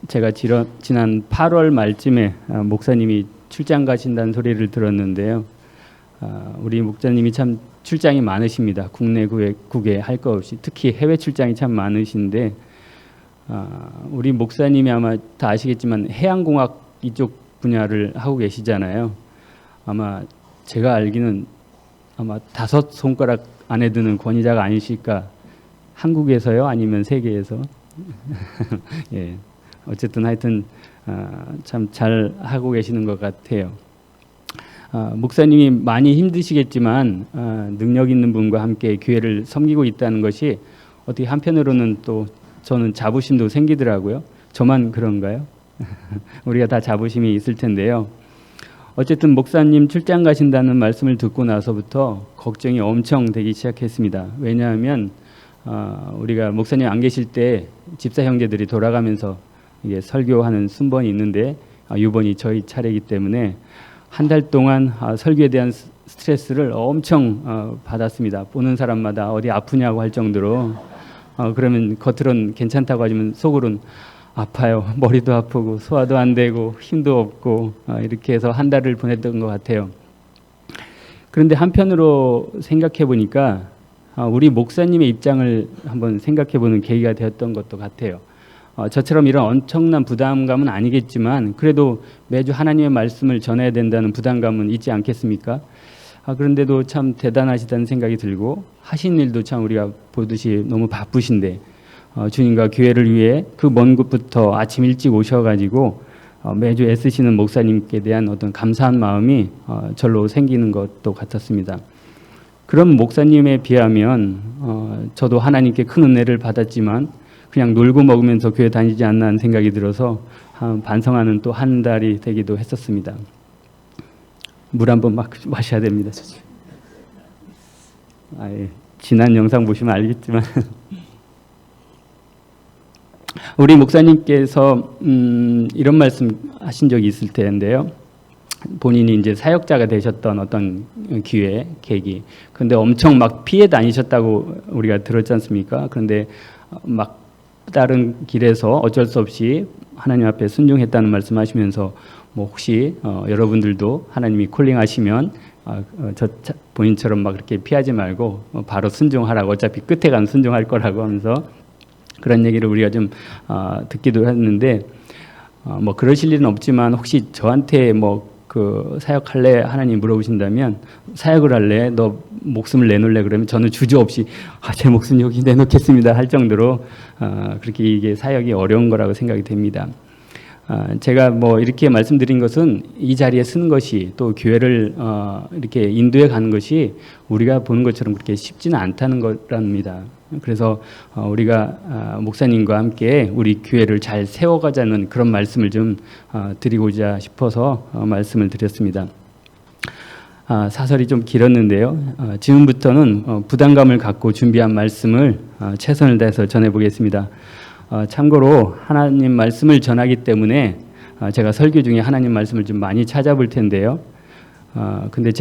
제가 지난 8월 말쯤에 목사님이 출장 가신다는 소리를 들었는데요. 우리 목사님이 참 출장이 많으십니다. 국내 국외 할 거 없이 특히 해외 출장이 참 많으신데 우리 목사님이 아마 다 아시겠지만 해양공학 이쪽 분야를 하고 계시잖아요. 아마 제가 알기는 아마 5손가락 안에 드는 권위자가 아니실까. 한국에서요? 아니면 세계에서? 예. 어쨌든 하여튼 참 잘 하고 계시는 것 같아요. 목사님이 많이 힘드시겠지만 능력 있는 분과 함께 교회를 섬기고 있다는 것이 어떻게 한편으로는 또 저는 자부심도 생기더라고요. 저만 그런가요? 우리가 다 자부심이 있을 텐데요. 어쨌든 목사님 출장 가신다는 말씀을 듣고 나서부터 걱정이 엄청 되기 시작했습니다. 왜냐하면 우리가 목사님 안 계실 때 집사 형제들이 돌아가면서 이게 설교하는 순번이 있는데 이번이 저희 차례이기 때문에 한 달 동안 설교에 대한 스트레스를 엄청 받았습니다. 보는 사람마다 어디 아프냐고 할 정도로 그러면 겉으로는 괜찮다고 하지만 속으로는 아파요. 머리도 아프고 소화도 안 되고 힘도 없고 이렇게 해서 한 달을 보냈던 것 같아요. 그런데 한편으로 생각해 보니까 우리 목사님의 입장을 한번 생각해 보는 계기가 되었던 것도 같아요. 저처럼 이런 엄청난 부담감은 아니겠지만 그래도 매주 하나님의 말씀을 전해야 된다는 부담감은 있지 않겠습니까? 그런데도 참 대단하시다는 생각이 들고 하신 일도 참 우리가 보듯이 너무 바쁘신데 주님과 교회를 위해 그 먼 곳부터 아침 일찍 오셔가지고 매주 애쓰시는 목사님께 대한 어떤 감사한 마음이 절로 생기는 것도 같았습니다. 그런 목사님에 비하면 저도 하나님께 큰 은혜를 받았지만 그냥 놀고 먹으면서 교회 다니지 않나 하는 생각이 들어서 반성하는 또 한 달이 되기도 했었습니다. 물 한번 마셔야 됩니다. 지난 영상 보시면 알겠지만 우리 목사님께서 이런 말씀 하신 적이 있을 텐데요. 본인이 이제 사역자가 되셨던 어떤 기회, 계기. 그런데 엄청 막 피해 다니셨다고 우리가 들었지 않습니까? 그런데 막 다른 길에서 어쩔 수 없이 하나님 앞에 순종했다는 말씀하시면서 뭐 혹시 여러분들도 하나님이 콜링하시면 본인처럼 막 그렇게 피하지 말고 바로 순종하라고 어차피 끝에 가면 순종할 거라고 하면서 그런 얘기를 우리가 좀 듣기도 했는데 뭐 그러실 일은 없지만 혹시 저한테 뭐 그 사역할래 하나님 물어보신다면 사역을 할래 너 목숨을 내놓을래 그러면 저는 주저없이 제 목숨 여기 내놓겠습니다 할 정도로 그렇게 이게 사역이 어려운 거라고 생각이 됩니다. 제가 뭐 이렇게 말씀드린 것은 이 자리에 쓰는 것이 또 교회를 이렇게 인도해 가는 것이 우리가 보는 것처럼 그렇게 쉽지는 않다는 거랍니다. 그래서 우리가 목사님과 함께 우리 교회를 잘 세워가자는 그런 말씀을 좀 드리고자 싶어서 말씀을 드렸습니다. 사설이 좀 길었는데요. 지금부터는 부담감을 갖고 준비한 말씀을 최선을 다해서 전해보겠습니다. 참고로 하나님 말씀을 전하기 때문에 제가 설교 중에 하나님 말씀을 좀 많이 찾아볼 텐데요. 근데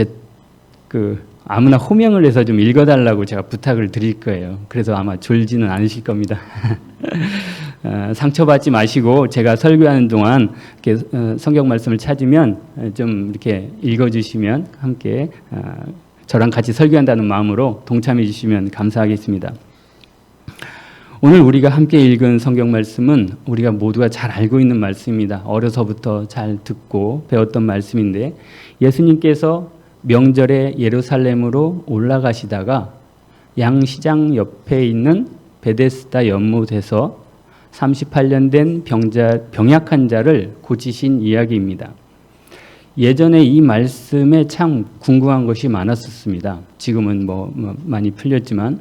아무나 호명을 해서 좀 읽어달라고 제가 부탁을 드릴 거예요. 그래서 아마 졸지는 않으실 겁니다. 상처받지 마시고 제가 설교하는 동안 이렇게 성경 말씀을 찾으면 좀 이렇게 읽어주시면 함께 저랑 같이 설교한다는 마음으로 동참해 주시면 감사하겠습니다. 오늘 우리가 함께 읽은 성경 말씀은 우리가 모두가 잘 알고 있는 말씀입니다. 어려서부터 잘 듣고 배웠던 말씀인데 예수님께서 명절에 예루살렘으로 올라가시다가 양시장 옆에 있는 베데스다 연못에서 38년 된 병약 환자를 고치신 이야기입니다. 예전에 이 말씀에 참 궁금한 것이 많았었습니다. 지금은 뭐 많이 풀렸지만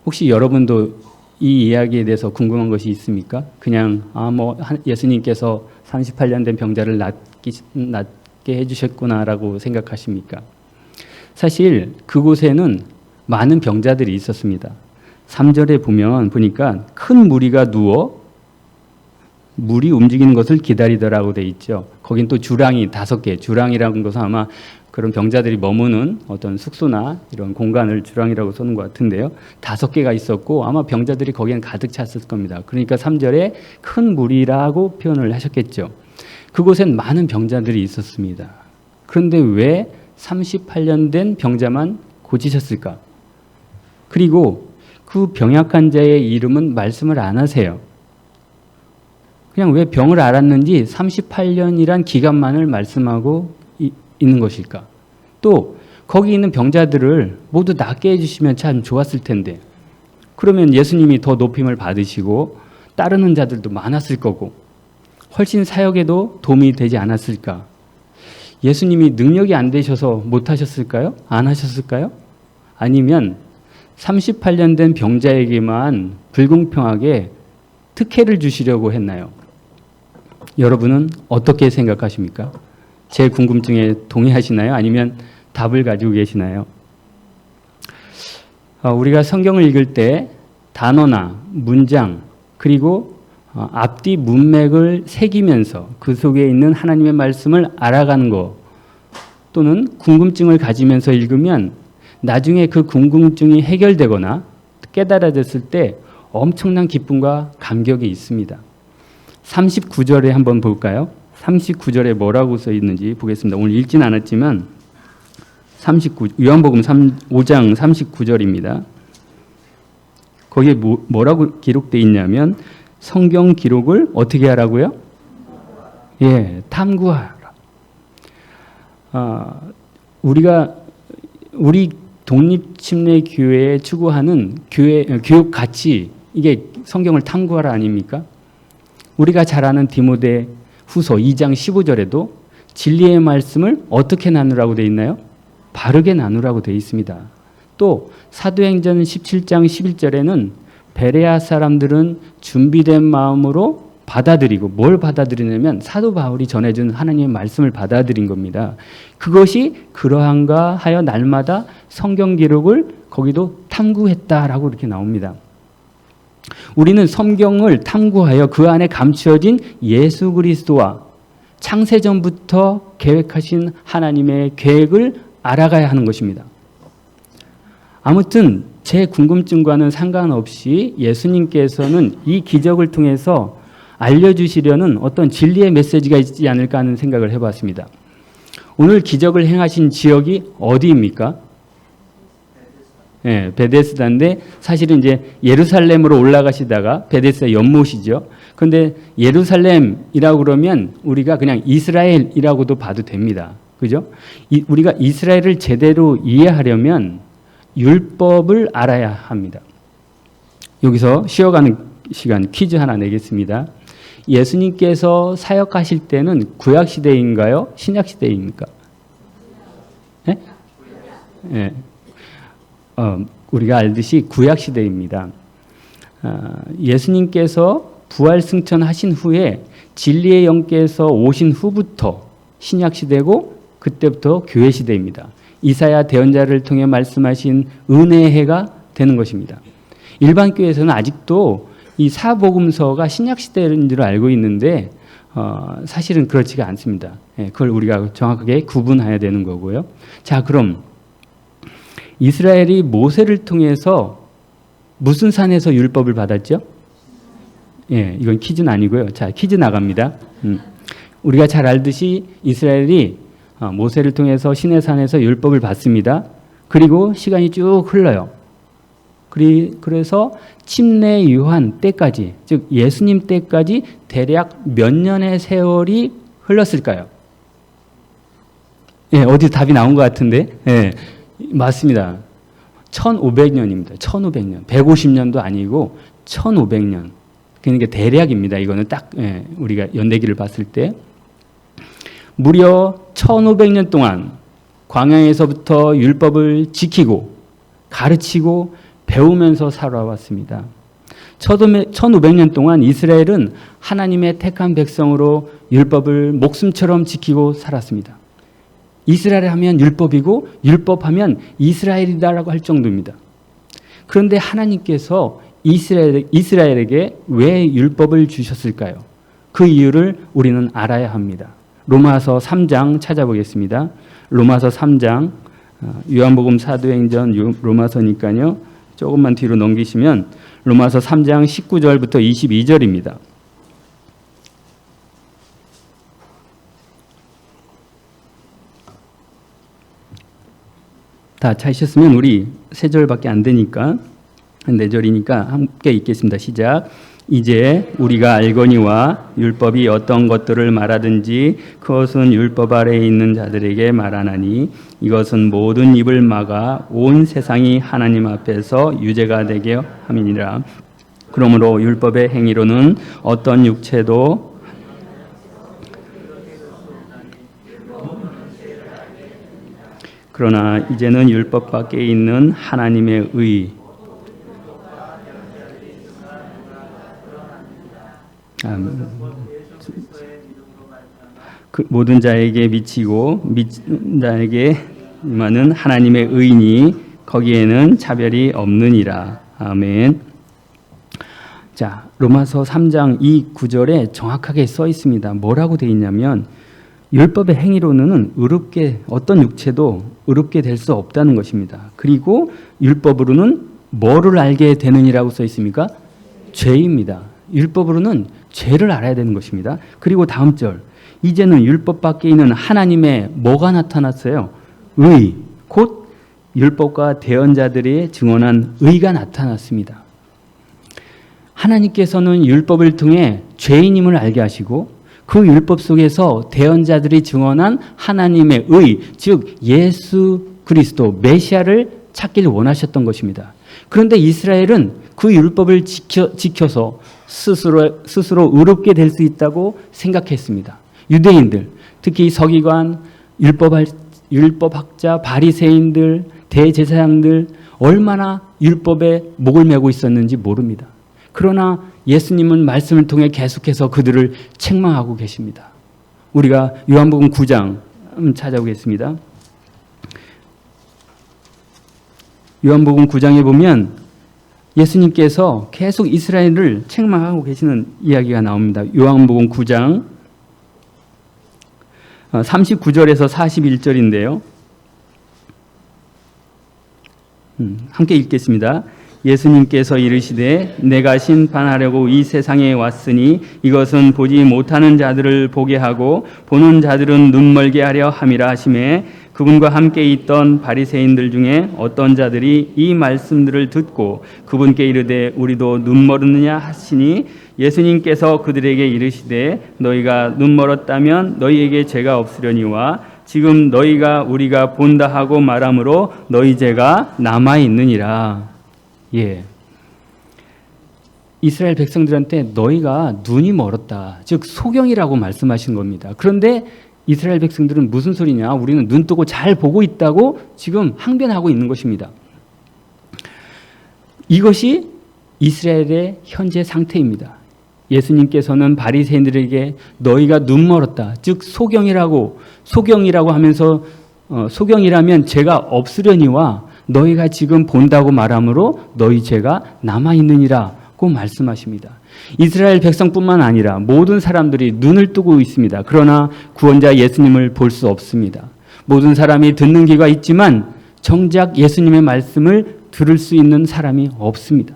혹시 여러분도 이 이야기에 대해서 궁금한 것이 있습니까? 그냥 예수님께서 38년 된 병자를 낫게 해주셨구나라고 생각하십니까? 사실 그곳에는 많은 병자들이 있었습니다. 3절에 보니까 큰 무리가 누워 물이 움직이는 것을 기다리더라고 돼 있죠. 거긴 또 주랑이 5개, 주랑이라는 것은 아마 그런 병자들이 머무는 어떤 숙소나 이런 공간을 주랑이라고 쓰는 것 같은데요. 5개가 있었고 아마 병자들이 거기엔 가득 찼을 겁니다. 그러니까 3절에 큰 무리라고 표현을 하셨겠죠. 그곳엔 많은 병자들이 있었습니다. 그런데 왜 38년 된 병자만 고치셨을까? 그리고 그 병약한 자의 이름은 말씀을 안 하세요. 그냥 왜 병을 앓았는지 38년이란 기간만을 말씀하고 있는 것일까? 또 거기 있는 병자들을 모두 낫게 해주시면 참 좋았을 텐데, 그러면 예수님이 더 높임을 받으시고 따르는 자들도 많았을 거고 훨씬 사역에도 도움이 되지 않았을까? 예수님이 능력이 안 되셔서 못 하셨을까요? 안 하셨을까요? 아니면 38년 된 병자에게만 불공평하게 특혜를 주시려고 했나요? 여러분은 어떻게 생각하십니까? 제 궁금증에 동의하시나요? 아니면 답을 가지고 계시나요? 우리가 성경을 읽을 때 단어나 문장 그리고 앞뒤 문맥을 새기면서 그 속에 있는 하나님의 말씀을 알아가는 것, 또는 궁금증을 가지면서 읽으면 나중에 그 궁금증이 해결되거나 깨달아졌을 때 엄청난 기쁨과 감격이 있습니다. 39절에 한번 볼까요? 39절에 뭐라고 써 있는지 보겠습니다. 오늘 읽진 않았지만 요한복음 5장 39절입니다. 거기에 뭐라고 기록되어 있냐면 성경 기록을 어떻게 하라고요? 탐구하라. 우리 독립침례교회에 추구하는 교육 가치, 이게 성경을 탐구하라 아닙니까? 우리가 잘 아는 디모데 후서 2장 15절에도 진리의 말씀을 어떻게 나누라고 되어 있나요? 바르게 나누라고 되어 있습니다. 또 사도행전 17장 11절에는 베레아 사람들은 준비된 마음으로 받아들이고, 뭘 받아들이냐면 사도 바울이 전해준 하나님의 말씀을 받아들인 겁니다. 그것이 그러한가 하여 날마다 성경 기록을 거기도 탐구했다라고 이렇게 나옵니다. 우리는 성경을 탐구하여 그 안에 감추어진 예수 그리스도와 창세전부터 계획하신 하나님의 계획을 알아가야 하는 것입니다. 아무튼 제 궁금증과는 상관없이 예수님께서는 이 기적을 통해서 알려주시려는 어떤 진리의 메시지가 있지 않을까 하는 생각을 해봤습니다. 오늘 기적을 행하신 지역이 어디입니까? 베데스다인데 사실은 이제 예루살렘으로 올라가시다가 베데스다 연못이죠. 그런데 예루살렘이라고 그러면 우리가 그냥 이스라엘이라고도 봐도 됩니다. 그죠? 우리가 이스라엘을 제대로 이해하려면 율법을 알아야 합니다. 여기서 쉬어가는 시간 퀴즈 하나 내겠습니다. 예수님께서 사역하실 때는 구약시대인가요? 신약시대입니까? 우리가 알듯이 구약시대입니다. 예수님께서 부활승천하신 후에 진리의 영께서 오신 후부터 신약시대고, 그때부터 교회시대입니다. 이사야 대언자를 통해 말씀하신 은혜의 해가 되는 것입니다. 일반 교회에서는 아직도 이 사복음서가 신약시대인 줄 알고 있는데 사실은 그렇지가 않습니다. 그걸 우리가 정확하게 구분해야 되는 거고요. 자, 그럼 이스라엘이 모세를 통해서 무슨 산에서 율법을 받았죠? 이건 퀴즈는 아니고요. 자, 퀴즈 나갑니다. 우리가 잘 알듯이 이스라엘이 모세를 통해서 시내산에서 율법을 받습니다. 그리고 시간이 쭉 흘러요. 그래서 침례 요한 때까지, 즉 예수님 때까지 대략 몇 년의 세월이 흘렀을까요? 어디 답이 나온 것 같은데? 맞습니다. 1500년입니다. 1500년. 150년도 아니고 1500년. 그러니까 대략입니다. 이거는 딱 우리가 연대기를 봤을 때. 무려 1500년 동안 광야에서부터 율법을 지키고 가르치고 배우면서 살아왔습니다. 1500년 동안 이스라엘은 하나님의 택한 백성으로 율법을 목숨처럼 지키고 살았습니다. 이스라엘 하면 율법이고 율법하면 이스라엘이다라고 할 정도입니다. 그런데 하나님께서 이스라엘에게 왜 율법을 주셨을까요? 그 이유를 우리는 알아야 합니다. 로마서 3장 찾아보겠습니다. 로마서 3장, 요한복음 사도행전 로마서니까요. 조금만 뒤로 넘기시면 로마서 3장 19절부터 22절입니다. 다 찾으셨으면 우리 3절밖에 안 되니까 4절이니까 함께 읽겠습니다. 시작. 이제 우리가 알거니와 율법이 어떤 것들을 말하든지 그것은 율법 아래에 있는 자들에게 말하나니 이것은 모든 입을 막아 온 세상이 하나님 앞에서 유죄가 되게 함이니라. 그러므로 율법의 행위로는 어떤 육체도 그러나 이제는 율법 밖에 있는 하나님의 의 그 모든 자에게 미치고 믿는 자에게 임하는 하나님의 의니 거기에는 차별이 없느니라. 아멘. 자, 로마서 3장 이 구절에 정확하게 써 있습니다. 뭐라고 되어 있냐면 율법의 행위로는 의롭게 어떤 육체도 의롭게 될 수 없다는 것입니다. 그리고 율법으로는 뭐를 알게 되느니라고 써 있습니까? 죄입니다. 율법으로는 죄를 알아야 되는 것입니다. 그리고 다음 절, 이제는 율법 밖에 있는 하나님의 뭐가 나타났어요? 의, 곧 율법과 대언자들이 증언한 의가 나타났습니다. 하나님께서는 율법을 통해 죄인임을 알게 하시고 그 율법 속에서 대언자들이 증언한 하나님의 의, 즉 예수 그리스도 메시아를 찾길 원하셨던 것입니다. 그런데 이스라엘은 그 율법을 지켜서 스스로 의롭게 될 수 있다고 생각했습니다. 유대인들, 특히 서기관, 율법학자, 바리새인들, 대제사장들 얼마나 율법에 목을 메고 있었는지 모릅니다. 그러나 예수님은 말씀을 통해 계속해서 그들을 책망하고 계십니다. 우리가 요한복음 9장 찾아보겠습니다. 요한복음 9장에 보면 예수님께서 계속 이스라엘을 책망하고 계시는 이야기가 나옵니다. 요한복음 9장 39절에서 41절인데요. 함께 읽겠습니다. 예수님께서 이르시되 내가 심판하려고 이 세상에 왔으니 이것은 보지 못하는 자들을 보게 하고 보는 자들은 눈멀게 하려 함이라 하시매 그분과 함께 있던 바리새인들 중에 어떤 자들이 이 말씀들을 듣고 그분께 이르되 우리도 눈멀었느냐 하시니 예수님께서 그들에게 이르시되 너희가 눈멀었다면 너희에게 죄가 없으려니와 지금 너희가 우리가 본다 하고 말함으로 너희 죄가 남아 있느니라. 예. 이스라엘 백성들한테 너희가 눈이 멀었다. 즉 소경이라고 말씀하신 겁니다. 그런데 이스라엘 백성들은 무슨 소리냐? 우리는 눈 뜨고 잘 보고 있다고 지금 항변하고 있는 것입니다. 이것이 이스라엘의 현재 상태입니다. 예수님께서는 바리새인들에게 너희가 눈 멀었다. 즉 소경이라고 하면서 소경이라면 죄가 없으려니와 너희가 지금 본다고 말하므로 너희 죄가 남아있느니라고 말씀하십니다. 이스라엘 백성뿐만 아니라 모든 사람들이 눈을 뜨고 있습니다. 그러나 구원자 예수님을 볼 수 없습니다. 모든 사람이 듣는 귀가 있지만 정작 예수님의 말씀을 들을 수 있는 사람이 없습니다.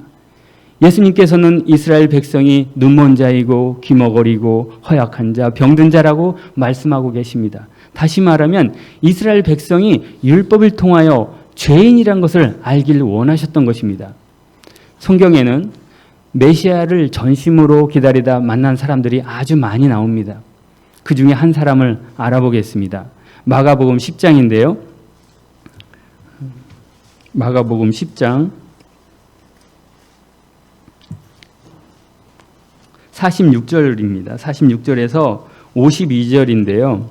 예수님께서는 이스라엘 백성이 눈먼 자이고 귀머거리고 허약한 자, 병든 자라고 말씀하고 계십니다. 다시 말하면 이스라엘 백성이 율법을 통하여 죄인이란 것을 알기를 원하셨던 것입니다. 성경에는 메시아를 전심으로 기다리다 만난 사람들이 아주 많이 나옵니다. 그 중에 한 사람을 알아보겠습니다. 마가복음 10장인데요. 마가복음 10장 46절입니다. 46절에서 52절인데요.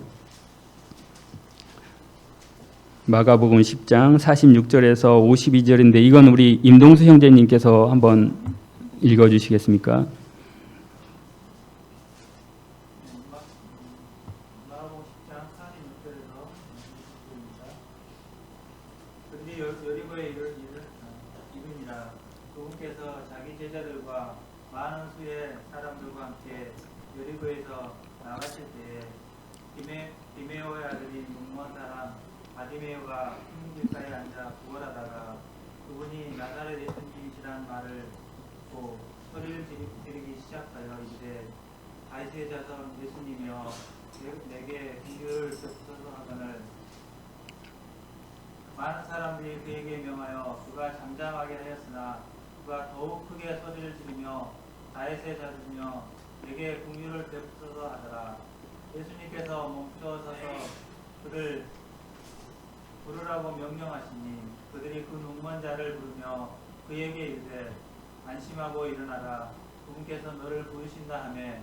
마가복음 10장 46절에서 52절인데 이건 우리 임동수 형제님께서 한번 읽어주시겠습니까? 마가복음 10장 46절에서 52절입니다. 그런데 여리고에 이르니라 그분께서 자기 제자들과 많은 수의 사람들과 함께 여리고에서 나가실 때에 디메오의 아들인 눈먼 사람 바디메오가 흰길가에 앉아 구걸하다가 그분이 나사렛 예수님이시란 말을 듣고 소리를 지르기 시작하여 이르되 다윗의 자손 예수님이여 내게 공교를 베푸소서 하거늘 많은 사람들이 그에게 명하여 그가 잠잠하게 하였으나 그가 더욱 크게 소리를 지르며 다윗의 자손이여 내게 공유를 베푸소서 하더라. 예수님께서 멈춰서서 그를 부르라고 명령하시니 그들이 그 눈먼 자를 부르며 그에게 이르되 안심하고 일어나라. 그분께서 너를 부르신다 하매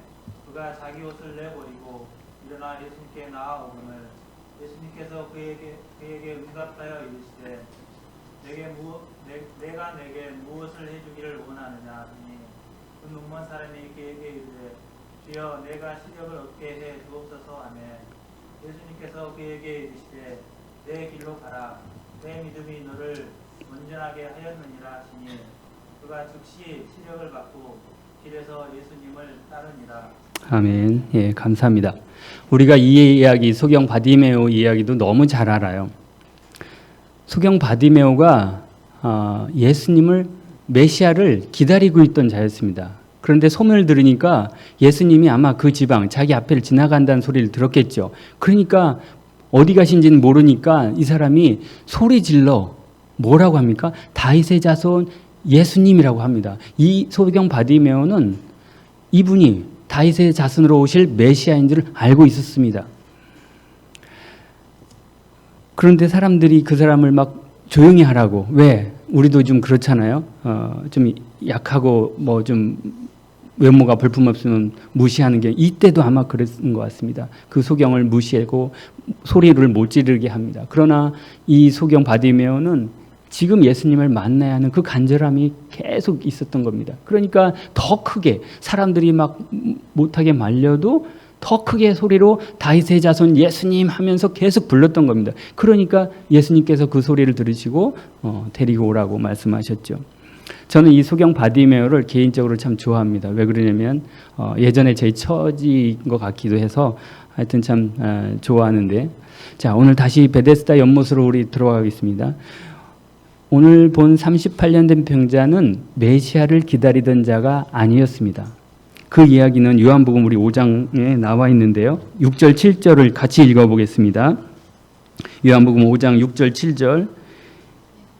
그가 자기 옷을 내버리고 일어나 예수님께 나아오거늘 예수님께서 그에게 응답하여 이르시되 내가 내게 무엇을 해주기를 원하느냐 하니 그 눈먼 사람이 그에게 이르되 주여 내가 시력을 얻게 해 주옵소서 하매 예수님께서 그에게 이르시되 내 길로 가라. 내 믿음이 너를 온전하게 하였느니라 하시니 그가 즉시 시력을 받고 길에서 예수님을 따르니라. 아멘. 예, 감사합니다. 우리가 이 이야기, 소경 바디메오 이야기도 너무 잘 알아요. 소경 바디메오가 예수님을 메시아를 기다리고 있던 자였습니다. 그런데 소문을 들으니까 예수님이 아마 그 지방, 자기 앞을 지나간다는 소리를 들었겠죠. 그러니까 어디 가신지는 모르니까 이 사람이 소리 질러 뭐라고 합니까? 다윗의 자손 예수님이라고 합니다. 이 소경 바디메오는 이분이 다윗의 자손으로 오실 메시아인 줄 알고 있었습니다. 그런데 사람들이 그 사람을 막 조용히 하라고. 왜? 우리도 좀 그렇잖아요. 좀 약하고 뭐 좀 외모가 볼품없으면 무시하는 게 이때도 아마 그랬던 것 같습니다. 그 소경을 무시하고 소리를 못 지르게 합니다. 그러나 이 소경 바디메오는 지금 예수님을 만나야 하는 그 간절함이 계속 있었던 겁니다. 그러니까 더 크게 사람들이 막 못하게 말려도 더 크게 소리로 다윗의 자손 예수님 하면서 계속 불렀던 겁니다. 그러니까 예수님께서 그 소리를 들으시고 데리고 오라고 말씀하셨죠. 저는 이 소경 바디메오를 개인적으로 참 좋아합니다. 왜 그러냐면 예전에 제 처지인 것 같기도 해서 하여튼 참 좋아하는데, 자, 오늘 다시 베데스다 연못으로 우리 들어가겠습니다. 오늘 본 38년 된 병자는 메시아를 기다리던 자가 아니었습니다. 그 이야기는 요한복음 우리 5장에 나와 있는데요. 6절 7절을 같이 읽어보겠습니다. 요한복음 5장 6절 7절.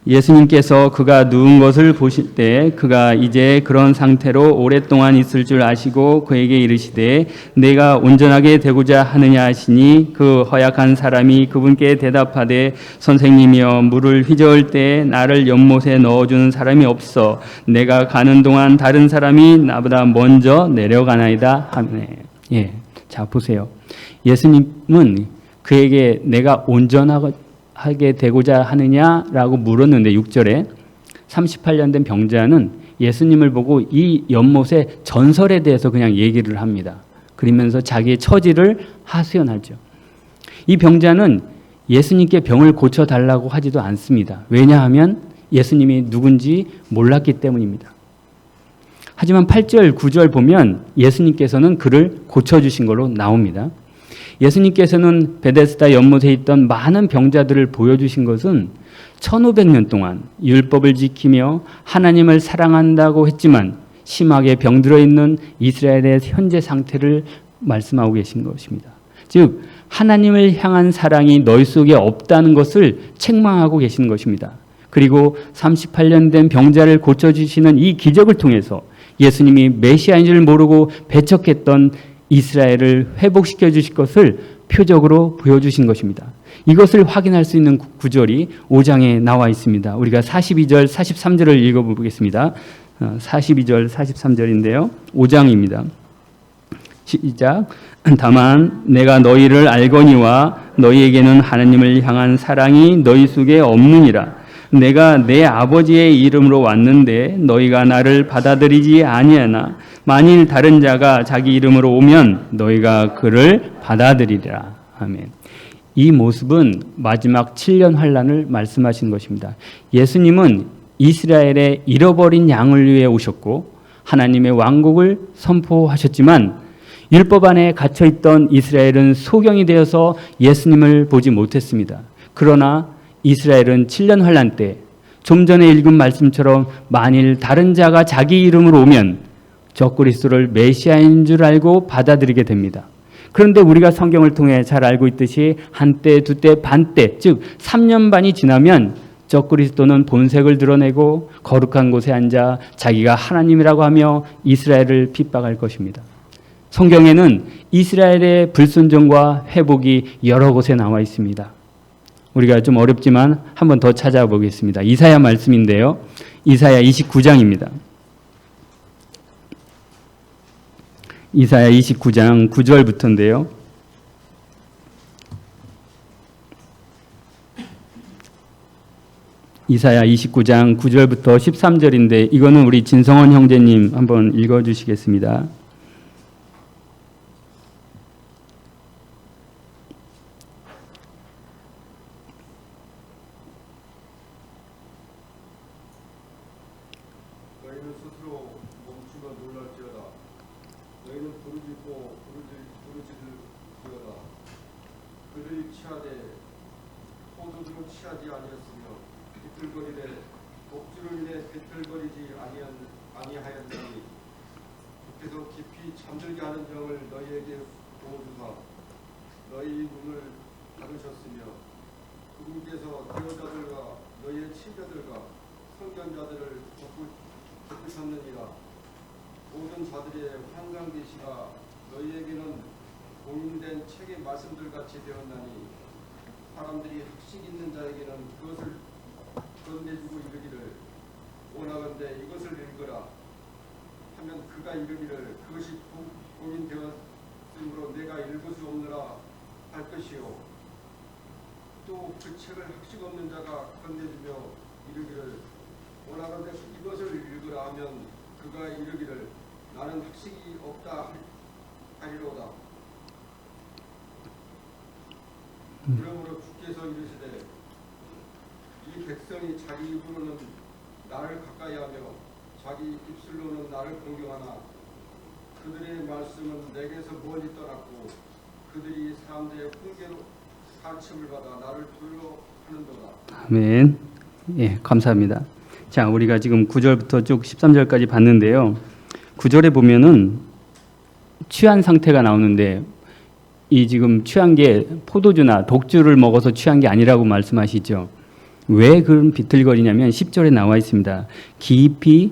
예수님께서 그가 누운 것을 보실 때 그가 이제 그런 상태로 오랫동안 있을 줄 아시고 그에게 이르시되 내가 온전하게 되고자 하느냐 하시니 그 허약한 사람이 그분께 대답하되 선생님이여 물을 휘저을 때 나를 연못에 넣어주는 사람이 없어 내가 가는 동안 다른 사람이 나보다 먼저 내려가나이다 하네. 예, 자 보세요. 예수님은 그에게 내가 온전하게 되고자 하느냐라고 물었는데 6절에 38년 된 병자는 예수님을 보고 이 연못의 전설에 대해서 그냥 얘기를 합니다. 그러면서 자기의 처지를 하소연하죠. 이 병자는 예수님께 병을 고쳐달라고 하지도 않습니다. 왜냐하면 예수님이 누군지 몰랐기 때문입니다. 하지만 8절, 9절 보면 예수님께서는 그를 고쳐주신 걸로 나옵니다. 예수님께서는 베데스다 연못에 있던 많은 병자들을 보여주신 것은 1500년 동안 율법을 지키며 하나님을 사랑한다고 했지만 심하게 병들어 있는 이스라엘의 현재 상태를 말씀하고 계신 것입니다. 즉 하나님을 향한 사랑이 너희 속에 없다는 것을 책망하고 계시는 것입니다. 그리고 38년 된 병자를 고쳐주시는 이 기적을 통해서 예수님이 메시아인 줄 모르고 배척했던 이스라엘을 회복시켜 주실 것을 표적으로 보여주신 것입니다. 이것을 확인할 수 있는 구절이 5장에 나와 있습니다. 우리가 42절, 43절을 읽어보겠습니다. 42절, 43절인데요. 5장입니다. 시작. 다만 내가 너희를 알거니와 너희에게는 하나님을 향한 사랑이 너희 속에 없느니라. 내가 내 아버지의 이름으로 왔는데 너희가 나를 받아들이지 아니하나 만일 다른 자가 자기 이름으로 오면 너희가 그를 받아들이리라. 아멘. 이 모습은 마지막 7년 환란을 말씀하신 것입니다. 예수님은 이스라엘의 잃어버린 양을 위해 오셨고 하나님의 왕국을 선포하셨지만 율법 안에 갇혀있던 이스라엘은 소경이 되어서 예수님을 보지 못했습니다. 그러나 이스라엘은 7년 환란 때 좀 전에 읽은 말씀처럼 만일 다른 자가 자기 이름으로 오면 적그리스도를 메시아인 줄 알고 받아들이게 됩니다. 그런데 우리가 성경을 통해 잘 알고 있듯이 한때, 두때, 반때, 즉 3년 반이 지나면 적그리스도는 본색을 드러내고 거룩한 곳에 앉아 자기가 하나님이라고 하며 이스라엘을 핍박할 것입니다. 성경에는 이스라엘의 불순종과 회복이 여러 곳에 나와 있습니다. 우리가 좀 어렵지만 한번 더 찾아보겠습니다. 이사야 말씀인데요. 이사야 29장입니다. 이사야 29장 9절부터인데요. 이사야 29장 9절부터 13절인데 이거는 우리 진성원 형제님 한번 읽어주시겠습니다. 너희는 스스로 멈추며 놀랄지어다. 너희는 부르짖고 부르짖을지어다. 그들이 취하되 포도주는 취하지 아니었으며 비틀거리되 독주를 인해 비틀거리지 아니하였느니 주께서 깊이 잠들게 하는 영을 너희에게 부어주사 너희 눈을 닫으셨으며 그분께서 대여자들과 너희의 친자들과 선견자들을 덮으셨느니라. 모든 자들의 환상계시가 너희에게는 공인된 책의 말씀들 같이 되었나니 사람들이 학식 있는 자에게는 그것을 건네주고 이르기를 원하건대 이것을 읽으라 하면 그가 이르기를 그것이 공인되었으므로 내가 읽을 수 없느라 할 것이요 또 그 책을 학식 없는 자가 건네주며 이르기를 원하건대 이것을 읽으라 하면 그가 이르기를 나는 학식이 없다 하리로다. 그러므로 주께서 이르시되 이 백성이 자기 입으로는 나를 가까이하며 자기 입술로는 나를 공경하나 그들의 말씀은 내게서 멀리 떠났고 그들이 사람들의 훈계로 가르침을 받아 나를 두려워하는도다. 아멘. 예, 감사합니다. 자, 우리가 지금 9절부터 쭉 13절까지 봤는데요. 9절에 보면은 취한 상태가 나오는데 이 지금 취한 게 포도주나 독주를 먹어서 취한 게 아니라고 말씀하시죠. 왜 그런 비틀거리냐면 10절에 나와 있습니다. 깊이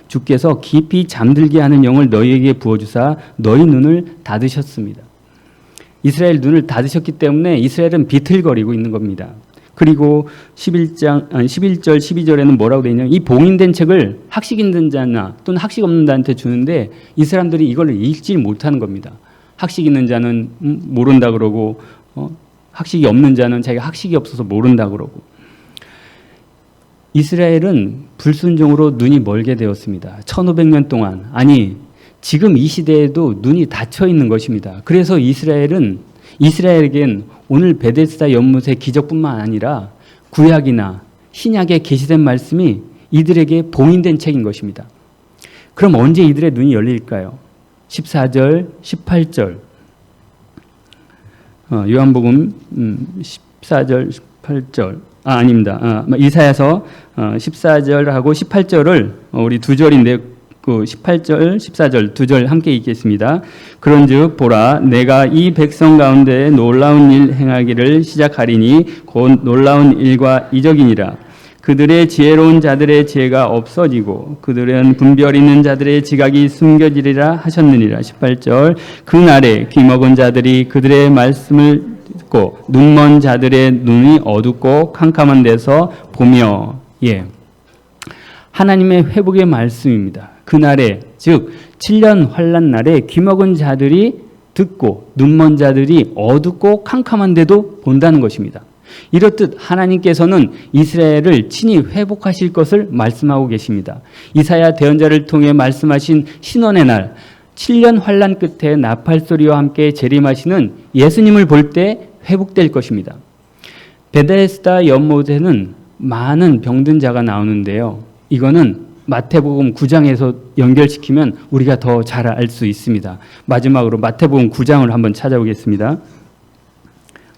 주께서 깊이 잠들게 하는 영을 너희에게 부어주사 너희 눈을 닫으셨습니다. 이스라엘 눈을 닫으셨기 때문에 이스라엘은 비틀거리고 있는 겁니다. 그리고 11절, 12절에는 뭐라고 되어 있냐면 이 봉인된 책을 학식 있는 자나 또는 학식 없는 자한테 주는데 이 사람들이 이걸 읽지 못하는 겁니다. 학식 있는 자는 모른다 그러고 학식이 없는 자는 자기가 학식이 없어서 모른다 그러고 이스라엘은 불순종으로 눈이 멀게 되었습니다. 1500년 동안 아니 지금 이 시대에도 눈이 닫혀 있는 것입니다. 그래서 이스라엘에겐 오늘 베데스다 연못의 기적뿐만 아니라 구약이나 신약에 계시된 말씀이 이들에게 봉인된 책인 것입니다. 그럼 언제 이들의 눈이 열릴까요? 14절, 18절 요한복음 14절, 18절 아닙니다. 이사야서 14절하고 18절을 우리 두 절인데 그 18절, 14절 두 절 함께 읽겠습니다. 그런즉 보라 내가 이 백성 가운데 놀라운 일 행하기를 시작하리니 곧 놀라운 일과 이적이니라. 그들의 지혜로운 자들의 지혜가 없어지고 그들은 분별 있는 자들의 지각이 숨겨지리라 하셨느니라. 18절 그날에 귀먹은 자들이 그들의 말씀을 듣고 눈먼 자들의 눈이 어둡고 캄캄한 데서 보며 하나님의 회복의 말씀입니다. 그날에 즉 7년 환란 날에 귀먹은 자들이 듣고 눈먼 자들이 어둡고 캄캄한데도 본다는 것입니다. 이렇듯 하나님께서는 이스라엘을 친히 회복하실 것을 말씀하고 계십니다. 이사야 대언자를 통해 말씀하신 신원의 날 7년 환란 끝에 나팔소리와 함께 재림하시는 예수님을 볼 때 회복될 것입니다. 베데스다 연못에는 많은 병든 자가 나오는데요. 이거는 마태복음 9장에서 연결시키면 우리가 더 잘 알 수 있습니다. 마지막으로 마태복음 9장을 한번 찾아보겠습니다.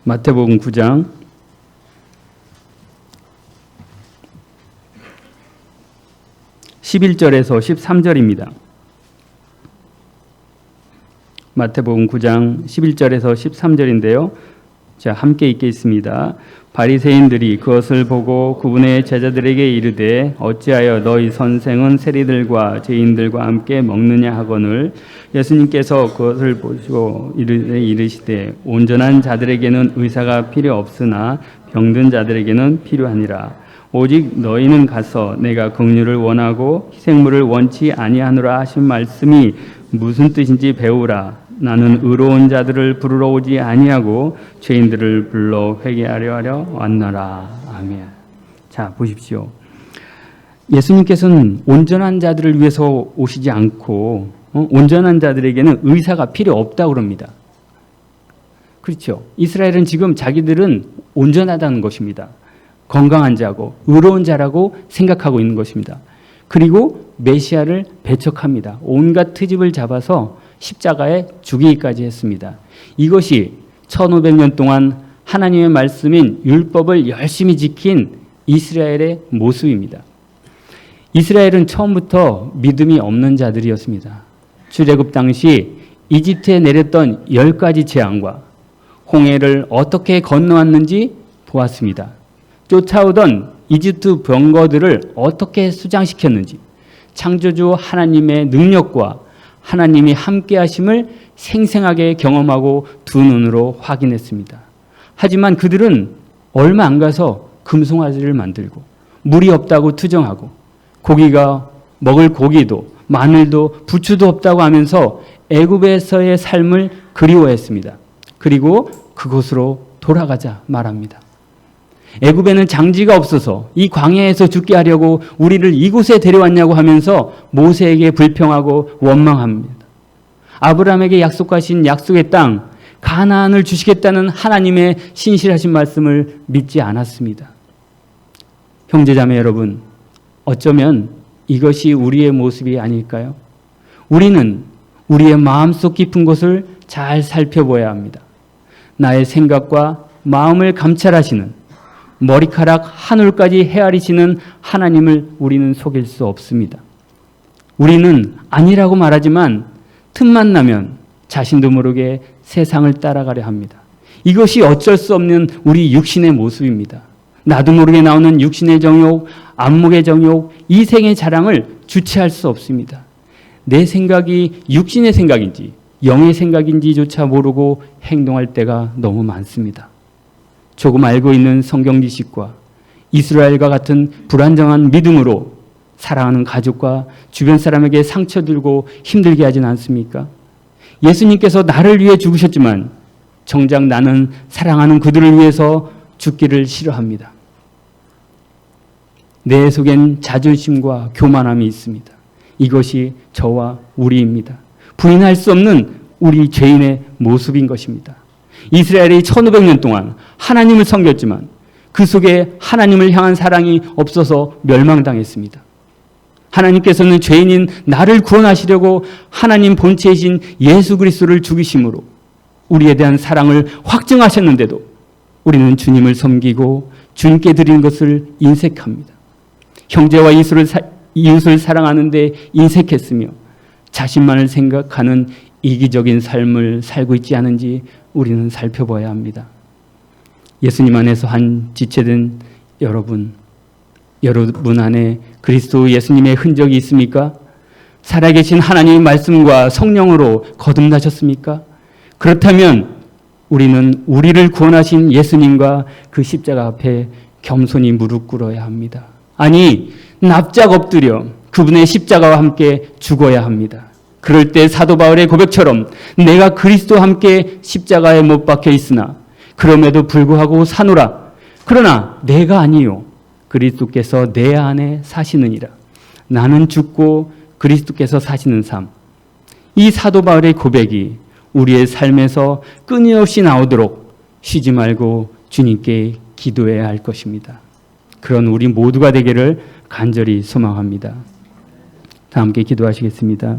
마태복음 9장 11절에서 13절입니다. 마태복음 9장 11절에서 13절인데요. 자, 함께 읽겠습니다. 바리새인들이 그것을 보고 그분의 제자들에게 이르되 어찌하여 너희 선생은 세리들과 죄인들과 함께 먹느냐 하거늘 예수님께서 그것을 보시고 이르시되 온전한 자들에게는 의사가 필요 없으나 병든 자들에게는 필요하니라. 오직 너희는 가서 내가 긍휼을 원하고 희생물을 원치 아니하노라 하신 말씀이 무슨 뜻인지 배우라. 나는 의로운 자들을 부르러 오지 아니하고 죄인들을 불러 회개하려 왔노라. 아멘. 자, 보십시오. 예수님께서는 온전한 자들을 위해서 오시지 않고 온전한 자들에게는 의사가 필요 없다고 그럽니다. 그렇죠. 이스라엘은 지금 자기들은 온전하다는 것입니다. 건강한 자고 의로운 자라고 생각하고 있는 것입니다. 그리고 메시아를 배척합니다. 온갖 트집을 잡아서 십자가에 죽이기까지 했습니다. 이것이 1500년 동안 하나님의 말씀인 율법을 열심히 지킨 이스라엘의 모습입니다. 이스라엘은 처음부터 믿음이 없는 자들이었습니다. 출애굽 당시 이집트에 내렸던 10가지 재앙과 홍해를 어떻게 건너왔는지 보았습니다. 쫓아오던 이집트 병거들을 어떻게 수장시켰는지 창조주 하나님의 능력과 하나님이 함께 하심을 생생하게 경험하고 두 눈으로 확인했습니다. 하지만 그들은 얼마 안 가서 금송아지를 만들고 물이 없다고 투정하고 고기가 먹을 고기도 마늘도 부추도 없다고 하면서 애굽에서의 삶을 그리워했습니다. 그리고 그곳으로 돌아가자 말합니다. 애굽에는 장지가 없어서 이 광야에서 죽게 하려고 우리를 이곳에 데려왔냐고 하면서 모세에게 불평하고 원망합니다. 아브라함에게 약속하신 약속의 땅 가나안을 주시겠다는 하나님의 신실하신 말씀을 믿지 않았습니다. 형제자매 여러분, 어쩌면 이것이 우리의 모습이 아닐까요? 우리는 우리의 마음속 깊은 곳을 잘 살펴보아야 합니다. 나의 생각과 마음을 감찰하시는 머리카락 한 올까지 헤아리시는 하나님을 우리는 속일 수 없습니다. 우리는 아니라고 말하지만 틈만 나면 자신도 모르게 세상을 따라가려 합니다. 이것이 어쩔 수 없는 우리 육신의 모습입니다. 나도 모르게 나오는 육신의 정욕, 안목의 정욕, 이생의 자랑을 주체할 수 없습니다. 내 생각이 육신의 생각인지 영의 생각인지조차 모르고 행동할 때가 너무 많습니다. 조금 알고 있는 성경 지식과 이스라엘과 같은 불안정한 믿음으로 사랑하는 가족과 주변 사람에게 상처 들고 힘들게 하진 않습니까? 예수님께서 나를 위해 죽으셨지만 정작 나는 사랑하는 그들을 위해서 죽기를 싫어합니다. 내 속엔 자존심과 교만함이 있습니다. 이것이 저와 우리입니다. 부인할 수 없는 우리 죄인의 모습인 것입니다. 이스라엘이 1500년 동안 하나님을 섬겼지만 그 속에 하나님을 향한 사랑이 없어서 멸망당했습니다. 하나님께서는 죄인인 나를 구원하시려고 하나님 본체이신 예수 그리스도를 죽이심으로 우리에 대한 사랑을 확증하셨는데도 우리는 주님을 섬기고 주님께 드리는 것을 인색합니다. 형제와 이웃을 사랑하는 데 인색했으며 자신만을 생각하는 이기적인 삶을 살고 있지 않은지 우리는 살펴봐야 합니다. 예수님 안에서 한 지체된 여러분 안에 그리스도 예수님의 흔적이 있습니까? 살아계신 하나님의 말씀과 성령으로 거듭나셨습니까? 그렇다면 우리는 우리를 구원하신 예수님과 그 십자가 앞에 겸손히 무릎 꿇어야 합니다. 아니, 납작 엎드려 그분의 십자가와 함께 죽어야 합니다. 그럴 때 사도 바울의 고백처럼 내가 그리스도와 함께 십자가에 못 박혀 있으나 그럼에도 불구하고 사노라. 그러나 내가 아니요 그리스도께서 내 안에 사시느니라. 나는 죽고 그리스도께서 사시는 삶. 이 사도 바울의 고백이 우리의 삶에서 끊임없이 나오도록 쉬지 말고 주님께 기도해야 할 것입니다. 그런 우리 모두가 되기를 간절히 소망합니다. 다 함께 기도하시겠습니다.